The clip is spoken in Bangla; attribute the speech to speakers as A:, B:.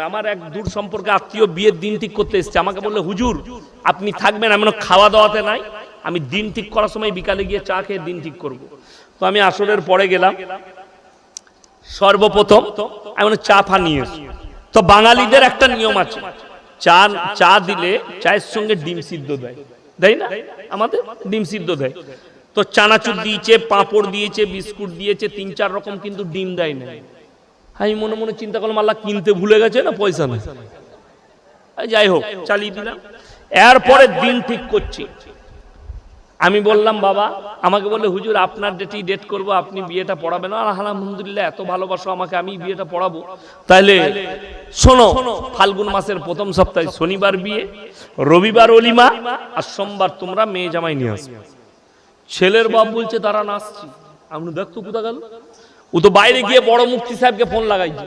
A: আমার এক দূর সম্পর্কে আত্মীয় বিয়ের দিন ঠিক করতে এসেছে, আমাকে বললে হুজুর আপনি থাকবেন, আমি খাওয়া দাওয়াতে নাই, আমি দিন ঠিক করার সময় বিকালে গিয়ে চা খেয়ে দিন ঠিক করব। তো আমি আসরের পরে গেলাম, সর্বপ্রথম আমি চা ফা নিয়ে এসি। তো বাঙালিদের একটা নিয়ম আছে, চা দিলে চায়ের সঙ্গে ডিম সিদ্ধ দেয়, দেয় না? আমাদের ডিম সিদ্ধ দেয়। তো চানাচুর দিয়েছে, পাঁপড় দিয়েছে, বিস্কুট দিয়েছে, 3-4 রকম, কিন্তু ডিম দেয় না। আমি মনে মনে চিন্তা করলাম আল্লাহ কিনতে ভুলে গেছে না পয়সা নেই। যাই হোক চালিয়ে দিলাম। এরপরে দিন ঠিক করছি, আমি বললাম বাবা, আমাকে বললে হুজুর আপনার ডেটেই ডেট করব, আপনি বিয়েটা পড়াবেন। আর আলহামদুলিল্লাহ এত ভালোবাসো আমাকে, আমি বিয়েটা পড়াবো। তাহলে শোনো, ফাল্গুন মাসের প্রথম সপ্তাহে শনিবার বিয়ে, রবিবার অলিমা, আর সোমবার তোমরা মেয়ে জামাই নিয়ে আসবে। ছেলের বাপ বলছে তারা নাচছি। আমি দেখতো কোথা গেল, ও তো বাইরে গিয়ে বড় মুফতি সাহেবকে ফোন লাগাইছে।